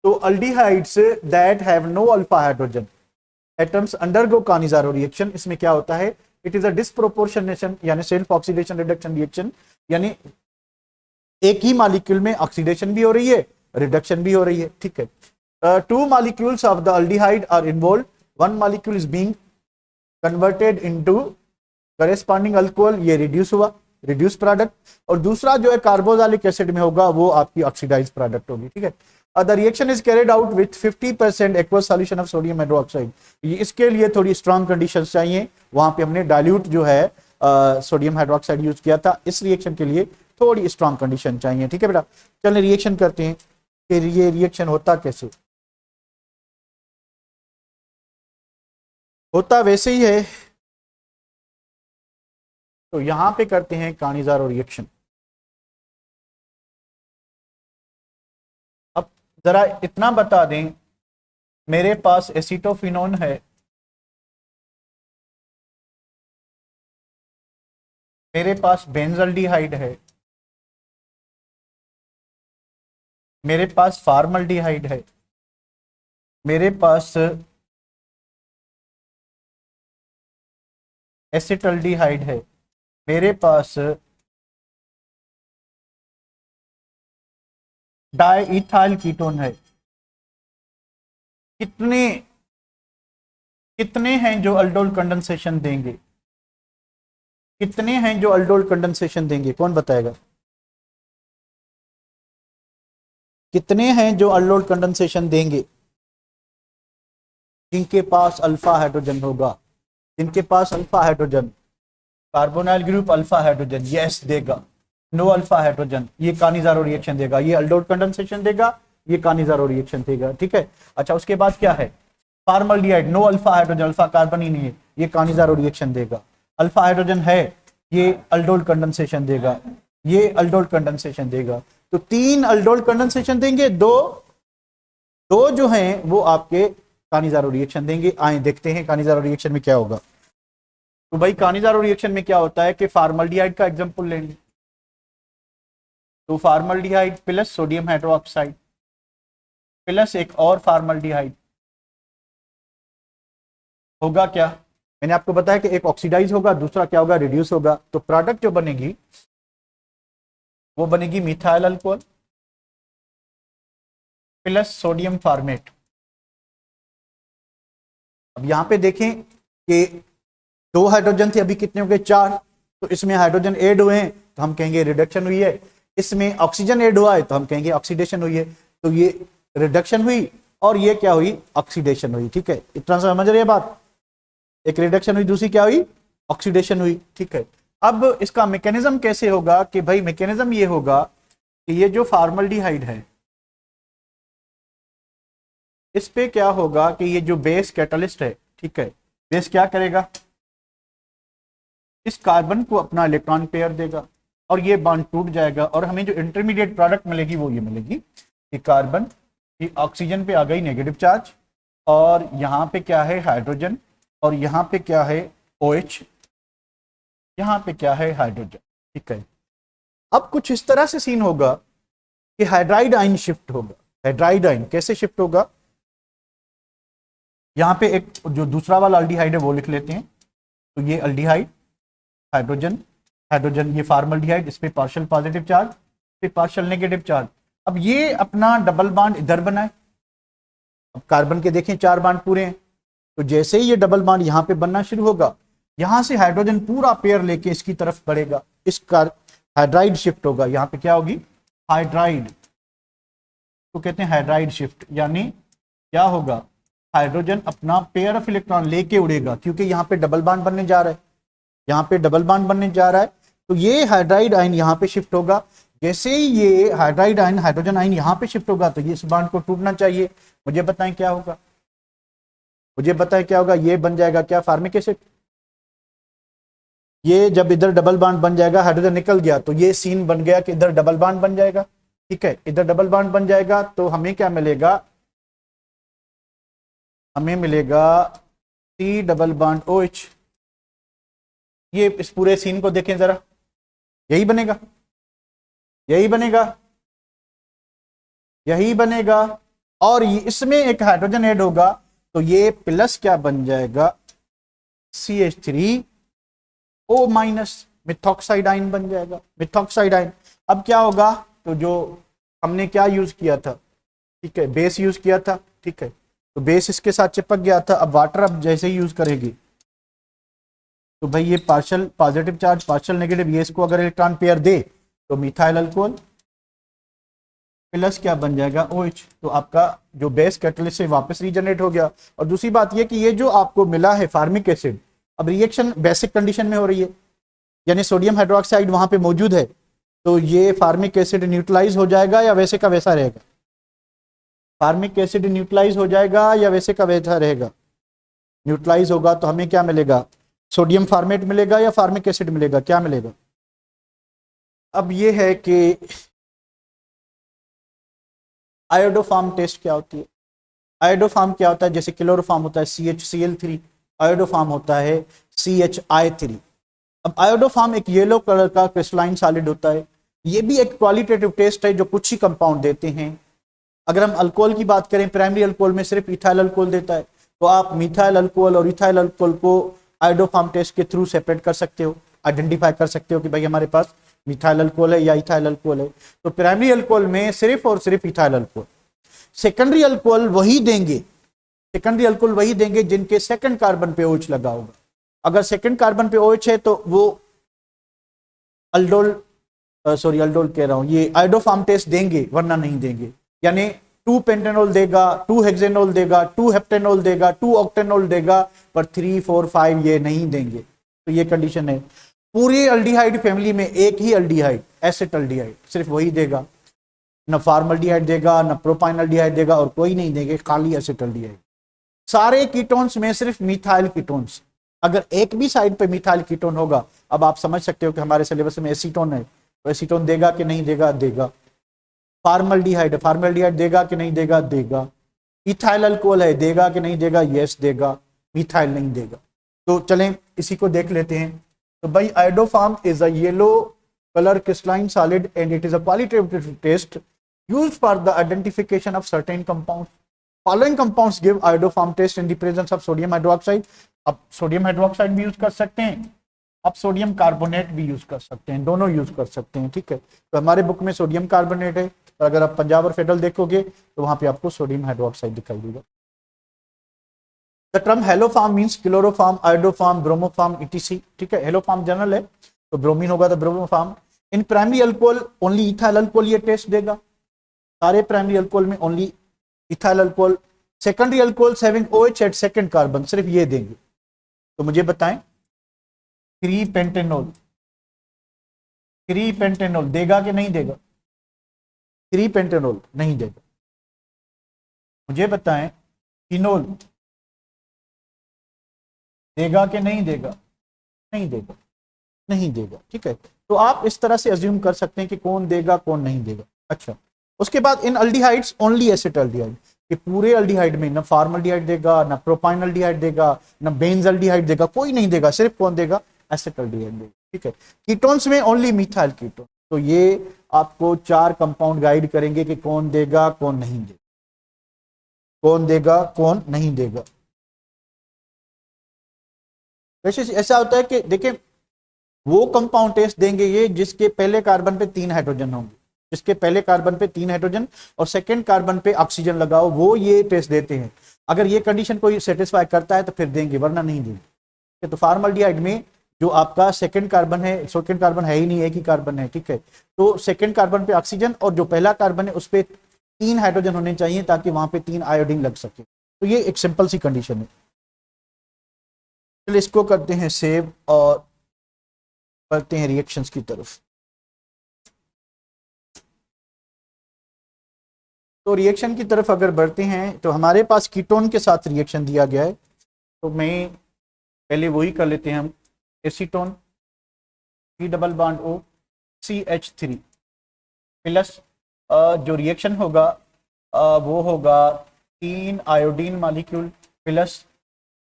तो aldehydes that have no alpha hydrogen atoms undergo Cannizzaro reaction. इसमें क्या होता है, इट इज अ डिस्प्रोपोर्शनेशन यानी सेल्फ ऑक्सीडेशन रिडक्शन रिएक्शन, यानी एक ही मॉलिक्यूल में ऑक्सीडेशन भी हो रही है, रिडक्शन भी हो रही है, ठीक है। 2 molecules of the aldehyde are involved, 1 molecule is being converted into corresponding alcohol, ये रिड्यूस हुआ, रिड्यूस प्रोडक्ट, और दूसरा जो है कार्बोक्सिलिक एसिड में होगा वो आपकी ऑक्सीडाइज प्रोडक्ट होगी, ठीक है। The reaction is carried out with 50% aqueous solution of sodium hydroxide. इसके लिए थोड़ी स्ट्रॉन्ग कंडीशंस चाहिए, वहां पे हमने डाइल्यूट जो है सोडियम हाइड्रोक्साइड यूज किया था। इस रिएक्शन के लिए थोड़ी स्ट्रॉन्ग कंडीशन चाहिए, ठीक है बेटा। चलिए रिएक्शन करते हैं, फिर ये रिएक्शन होता कैसे, होता वैसे ही है। तो यहां पे करते हैं कानिज़ारो रिएक्शन। जरा इतना बता दें, मेरे पास एसीटोफिनोन है, मेरे पास बेंजल्डिहाइड है, मेरे पास फार्मल्डिहाइड है, मेरे पास एसिटल्डिहाइड है, मेरे पास डाईइथाइल कीटोन है। कितने कितने हैं जो अल्डोल कंडेंसेशन देंगे? कितने हैं जो अल्डोल कंडेंसेशन देंगे? कौन बताएगा? कितने हैं जो अल्डोल कंडेंसेशन देंगे? जिनके पास अल्फा हाइड्रोजन होगा, जिनके पास alpha hydrogen, carbonyl group alpha hydrogen, yes देगा। नो अल्फा हाइड्रोजन, ये कानिजारो रिएक्शन देगा, ये अल्डोल कंडेंसेशन देगा, ये कानिजारो रिएक्शन देगा। ठीक है, अच्छा उसके बाद क्या है? Formaldehyde, no alpha hydrogen, alpha carbon ही नहीं है, ये कानिजारो रिएक्शन देगा। अल्फा हाइड्रोजन है, ये अल्डोल कंडेंसेशन देगा, ये अल्डोल कंडेंसेशन देगा। तो 3 अल्डोल कंडेंसेशन देंगे, दो दो जो हैं वो आपके कानिजारो रिएक्शन देंगे। आए देखते हैं कानिजारो रिएक्शन में क्या होगा। तो भाई कानिजारो रिएक्शन में क्या होता है कि फार्मल्डिहाइड का एग्जांपल लेंगे, तो formaldehyde plus sodium hydroxide plus एक और फार्मल्डिहाइड होगा क्या? मैंने आपको बताया कि एक ऑक्सीडाइज होगा, दूसरा क्या होगा? रिड्यूस होगा। तो प्रोडक्ट जो बनेगी वो बनेगी methyl alcohol plus sodium format. अब यहां पे देखें कि 2 हाइड्रोजन थे, अभी कितने हो गए? 4। तो इसमें हाइड्रोजन ऐड हुए हैं तो हम कहेंगे रिडक्शन हुई है, इसमें ऑक्सीजन ऐड हुआ है तो हम कहेंगे ऑक्सीडेशन हुई है। तो ये रिडक्शन हुई और ये क्या हुई? ऑक्सीडेशन हुई। ठीक है, इतना समझ रहे हैं बात? एक रिडक्शन हुई, दूसरी क्या हुई? ऑक्सीडेशन हुई। ठीक है, अब इसका मैकेनिज्म कैसे होगा? कि भाई मैकेनिज्म ये होगा कि ये जो फार्मल्डिहाइड है इस पे क्या होगा कि ये जो बेस कैटलिस्ट है, ठीक है, बेस क्या करेगा? इस कार्बन को अपना इलेक्ट्रॉन पेयर देगा और ये बॉन्ड टूट जाएगा और हमें जो इंटरमीडिएट प्रोडक्ट मिलेगी वो ये मिलेगी कि कार्बन की ऑक्सीजन पे आ गई नेगेटिव चार्ज और यहाँ पे क्या है? हाइड्रोजन, और यहाँ पे क्या है? OH, यहाँ पे क्या है? हाइड्रोजन। ठीक है, अब कुछ इस तरह से सीन होगा कि हाइड्राइड आयन शिफ्ट होगा। हाइड्राइड आयन कैसे शिफ्ट होगा? यहाँ पे एक जो दूसरा वाला अल्डिहाइड है वो लिख लेते हैं। तो ये अल्डिहाइड, हाइड्रोजन, हाइड्रोजन, ये फार्मल्डिहाइड, इस पे पार्शियल पॉजिटिव चार्ज, इस पे पार्शियल नेगेटिव चार्ज। अब ये अपना डबल बॉन्ड इधर बनाए। अब कार्बन के देखें 4 बॉन्ड पूरे हैं, तो जैसे ही ये डबल बॉन्ड यहाँ पे बनना शुरू होगा, यहाँ से हाइड्रोजन पूरा पेयर लेके इसकी तरफ बढ़ेगा, इसका हाइड्राइड शिफ्ट होगा। यहाँ पे क्या होगी? हाइड्राइड, तो कहते हैं हाइड्राइड शिफ्ट। यानी क्या होगा? हाइड्रोजन अपना पेयर ऑफ इलेक्ट्रॉन लेके उड़ेगा, क्योंकि यहाँ पे डबल बॉन्ड बनने जा रहा है, यहाँ पे डबल बॉन्ड बनने जा रहा है। तो ये हाइड्राइड आयन यहाँ पे शिफ्ट होगा। जैसे ही ये हाइड्राइड आयन, हाइड्रोजन आयन यहाँ पे शिफ्ट होगा तो ये इस बॉन्ड को टूटना चाहिए। मुझे बताएं क्या होगा? मुझे बताएं क्या होगा? ये बन जाएगा क्या? Formic acid. ये जब इधर डबल बॉन्ड बन जाएगा, हाइड्रोजन निकल गया, तो ये सीन बन गया कि इधर डबल बॉन्ड बन जाएगा। ठीक है, इधर डबल बॉन्ड बन जाएगा तो हमें क्या मिलेगा? हमें मिलेगा C डबल बॉन्ड OH। ये इस पूरे सीन को देखें जरा, यही बनेगा, यही बनेगा, यही बनेगा। और ये इसमें एक हाइड्रोजन ऐड होगा तो ये प्लस क्या बन जाएगा? CH3O माइनस, मिथॉक्साइड आयन बन जाएगा, मिथॉक्साइड आयन। अब क्या होगा? तो जो हमने क्या यूज किया था, ठीक है, बेस यूज किया था, ठीक है, तो बेस इसके साथ चिपक गया था। अब वाटर अब जैसे ही यूज करेगी तो भाई ये partial positive charge, partial negative, ये इसको अगर इलेक्ट्रॉन पेयर दे तो मिथाइल अल्कोहल प्लस क्या बन जाएगा? OH। तो आपका जो बेस कैटलिस्ट से वापस रीजनरेट हो गया। और दूसरी बात ये कि ये जो आपको मिला है फार्मिक एसिड, अब रिएक्शन बेसिक कंडीशन में हो रही है, यानी सोडियम हाइड्रोक्साइड वहां पे मौजूद है, तो ये फार्मिक एसिड न्यूट्रलाइज हो जाएगा या वैसे का वैसा रहेगा? फार्मिक एसिड न्यूट्रलाइज हो जाएगा या वैसे का वैसा रहेगा? न्यूट्रलाइज होगा तो हमें क्या मिलेगा? सोडियम फार्मेट मिलेगा या फार्मिक एसिड मिलेगा? क्या मिलेगा? अब ये है कि आयोडोफार्म टेस्ट क्या होती है? आयोडोफार्म क्या होता है? जैसे क्लोरोफार्म होता है CHCl3, आयोडोफार्म होता है CHI3। अब आयोडोफार्म एक येलो कलर का क्रिस्टलाइन सॉलिड होता है। ये भी एक क्वालिटेटिव टेस्ट है जो कुछ ही कंपाउंड देते हैं। अगर हम अल्कोहल की बात करें, प्राइमरी अल्कोहल में सिर्फ इथाइल अल्कोहल देता है, तो आप मिथाइल अल्कोहल और इथाइल अल्कोहल को आयोडोफार्म टेस्ट के थ्रू सेपरेट कर सकते हो, आइडेंटिफाई कर सकते हो कि भाई हमारे पास मिथाइल अल्कोहल है या इथाइल अल्कोहल है। तो प्राइमरी अल्कोहल में सिर्फ और सिर्फ इथाइल अल्कोहल। सेकेंडरी अल्कोहल वही देंगे, सेकेंडरी अल्कोहल वही देंगे जिनके सेकंड कार्बन पे OH लगा होगा। अगर सेकंड कार्बन पे OH है तो वो अल्डोल अल्डोल कह रहा हूं, ये आयोडोफार्म टेस्ट देंगे, वरना नहीं देंगे। यानी 2 पेंटेनॉल देगा, 2 हेक्सेनॉल देगा, 2 हेप्टेनॉल देगा, 2 ऑक्टेनॉल देगा, पर 3, 4, 5 ये नहीं देंगे। तो ये कंडीशन है। पूरी अल्डिहाइड फैमिली में एक ही अल्डिहाइड, एसिटल्डिहाइड, सिर्फ वही देगा। न फॉर्मल्डिहाइड देगा, न प्रोपाइनल्डिहाइड देगा, और कोई नहीं देंगे, खाली एसिटल्डिहाइड। सारे कीटोन्स में सिर्फ मिथाइल कीटोन्स। अगर एक भी साइड पे मिथाइल कीटोन होगा, अब आप समझ सकते हो कि हमारे सिलेबस में एसीटोन है, तो एसीटोन देगा कि नहीं देगा? देगा। फॉर्मल्डिहाइड है, फॉर्मल्डिहाइड देगा कि नहीं देगा? देगा। इथाइल अल्कोहल है, देगा कि नहीं देगा? यस देगा। मिथाइल नहीं देगा। तो चलें इसी को देख लेते हैं। तो भाई iodoform is a yellow color crystalline solid and it is a qualitative test used for the identification of certain compounds. Following compounds give iodoform test in the presence of sodium hydroxide. अब sodium hydroxide भी use कर सकते हैं, अब sodium carbonate भी use कर सकते हैं, दोनों यूज कर सकते हैं। ठीक है, तो हमारे बुक में सोडियम कार्बोनेट है, और अगर आप पंजाब और फेडरल देखोगे तो वहां पे आपको सोडियम हाइड्रोक्साइड दिखाई देगा। The term haloform means chloroform, iodoform, bromoform etc। ठीक है, हेलोफार्म जनरल है, तो ब्रोमीन होगा तो bromoform. In primary alcohol only ethyl alcohol ये टेस्ट देगा, सारे प्राइमरी अल्कोहल में only ethyl alcohol. Secondary alcohol having OH at second carbon, सिर्फ ये देंगे। तो मुझे बताएं, 3 पेंटेनॉल, 3 पेंटेनॉल देगा कि नहीं देगा? 3 पेंटेनॉल नहीं देगा। मुझे बताएं, फिनोल देगा कि नहीं देगा? नहीं देगा, नहीं देगा। ठीक है, तो आप इस तरह से अज्यूम कर सकते हैं कि कौन देगा कौन नहीं देगा। अच्छा, उसके बाद इन अल्डिहाइड्स ओनली एसिटल्डिहाइड, कि पूरे अल्डिहाइड में न फॉर्मल्डिहाइड देगा, न प्रोपाइनल्डिहाइड देगा, न बेंजल्डिहाइड देगा, कोई नहीं देगा, सिर्फ कौन देगा? एसिटल्डिहाइड देगा। ठीक है, कीटोन्स में ओनली मिथाइल कीटोन। तो ये आपको 4 कंपाउंड गाइड करेंगे कि कौन देगा कौन नहीं देगा, कौन देगा कौन नहीं देगा। वैसे ऐसा होता है कि देखें, वो कंपाउंड टेस्ट देंगे ये जिसके पहले कार्बन पे 3 हाइड्रोजन होंगे, जिसके पहले कार्बन पे 3 हाइड्रोजन और सेकंड कार्बन पे ऑक्सीजन लगाओ, वो ये टेस्ट देते हैं। अगर ये कंडीशन कोई सेटिस्फाई करता है तो फिर देंगे, वरना नहीं देंगे। तो फॉर्मल्डिहाइड में जो आपका सेकंड कार्बन है, सेकंड कार्बन है ही नहीं, एक ही कार्बन है। ठीक है, तो सेकंड कार्बन पे ऑक्सीजन और जो पहला कार्बन है उस पर 3 हाइड्रोजन होने चाहिए ताकि वहां पे 3 आयोडीन लग सके। तो ये एक सिंपल सी कंडीशन है। चलिए इसको करते हैं सेव और बढ़ते हैं रिएक्शंस की तरफ। तो रिएक्शन की तरफ अगर बढ़ते हैं तो हमारे पास कीटोन के साथ रिएक्शन दिया गया है, तो मैं पहले वही कर लेते हैं हम। Acetone, C double bond O CH3 plus जो रिएक्शन होगा वो होगा 3 iodine molecule plus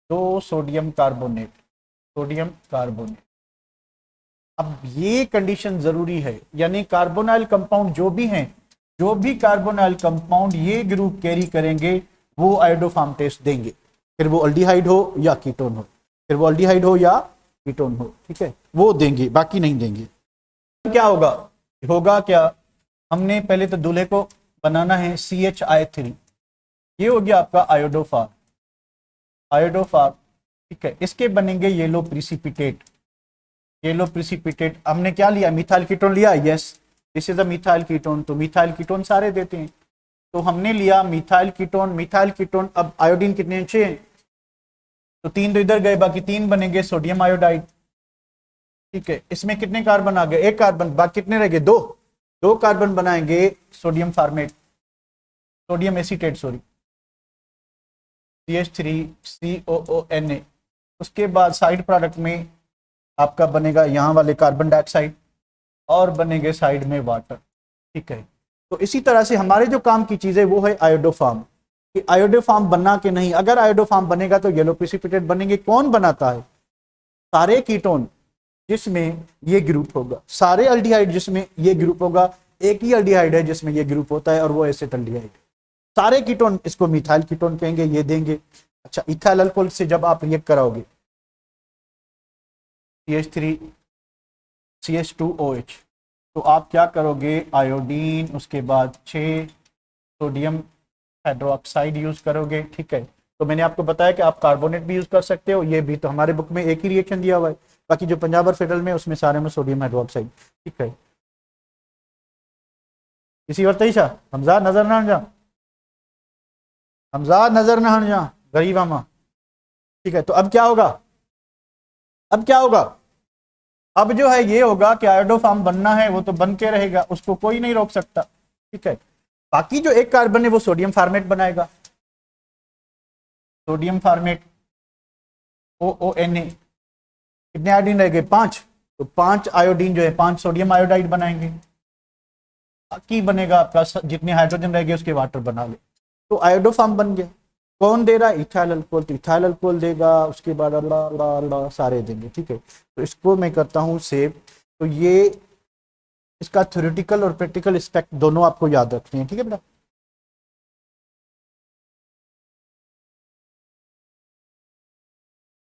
2 sodium carbonate, sodium carbonate. अब ये कंडीशन जरूरी है, यानी कार्बोनाइल कंपाउंड जो भी हैं, जो भी कार्बोनाइल कंपाउंड ये ग्रुप कैरी करेंगे वो आयोडोफार्म टेस्ट देंगे, फिर वो अल्डिहाइड हो या कीटोन हो, फिर वो अल्डिहाइड हो या कीटोन हो। ठीक है, वो देंगे, बाकी नहीं देंगे। क्या होगा? होगा क्या, हमने पहले तो दूल्हे को बनाना है CHI3, ये हो गया आपका आयोडोफार्म, आयोडोफार्म। ठीक है, इसके बनेंगे येलो प्रिसिपिटेट, येलो प्रिसिपिटेट। हमने क्या लिया? मिथाइल कीटोन लिया, yes this is a methyl ketone. तो मिथाइल कीटोन सारे देते हैं, तो हमने लिया मिथाइल कीटोन, मिथाइल कीटोन। अब आयोडीन कितने अच्छे हैं? तो 3 तो इधर गए, बाकी 3 बनेंगे सोडियम आयोडाइड। ठीक है, इसमें कितने कार्बन आ गए? 1 कार्बन, बाकी कितने रह गए? 2 कार्बन बनाएंगे sodium format, sodium acetate sorry, CH3COONA। उसके बाद साइड प्रोडक्ट में आपका बनेगा यहाँ वाले कार्बन डाइऑक्साइड और बनेंगे साइड में वाटर। ठीक है, तो इसी तरह से हमारे जो काम की चीज है वो है आयोडोफार्म, कि आयोडोफार्म बनना कि नहीं। अगर आयोडोफार्म बनेगा तो येलो प्रेसिपिटेट बनेंगे। कौन बनाता है? सारे कीटोन जिसमें ये ग्रुप होगा, सारे अल्डिहाइड जिसमें ये ग्रुप होगा। एक ही अल्डिहाइड है जिसमें ये ग्रुप होता है और वो एसिटाल्डिहाइड। सारे कीटोन इसको मिथाइल कीटोन कहेंगे, ये देंगे। अच्छा, इथाइल अल्कोहल से जब आप रिएक्ट कराओगे CH3 CH2OH, तो आप क्या करोगे? आयोडीन, उसके बाद 6 सोडियम हाइड्रोक्साइड यूज करोगे। ठीक है, तो मैंने आपको बताया कि आप कार्बोनेट भी यूज कर सकते हो। ये भी तो हमारे बुक में एक ही रिएक्शन दिया हुआ है, बाकी जो पंजाब और फेडरल में उसमें सारे में सोडियम हाइड्रोक्साइड। ठीक है, इसी वक्त ही हमजा नजर ना जा, हमजा नजर ना जा गरीब आमा। ठीक है, तो अब क्या होगा? अब क्या होगा? अब जो है ये होगा कि आयोडोफार्म बनना है वो तो बन के रहेगा, उसको कोई नहीं रोक सकता। ठीक है, बाकी जो एक कार्बन है वो सोडियम फार्मेट बनाएगा। सोडियम फार्मेट OONA, कितने आयोडीन रह गए? 5। तो 5 आयोडीन जो है 5 सोडियम आयोडाइड बनाएंगे। बाकी बनेगा आपका जितने हाइड्रोजन रह गए उसके वाटर बना ले, तो आयोडोफार्म बन गया। कौन दे रहा है? इथाइल अल्कोहल, तो इथाइल अल्कोहल देगा। उसके बाद सारे देंगे। ठीक है, तो इसको मैं करता हूँ सेव। तो ये इसका थ्योरेटिकल और प्रैक्टिकल एस्पेक्ट दोनों आपको याद रखने हैं। ठीक है बेटा।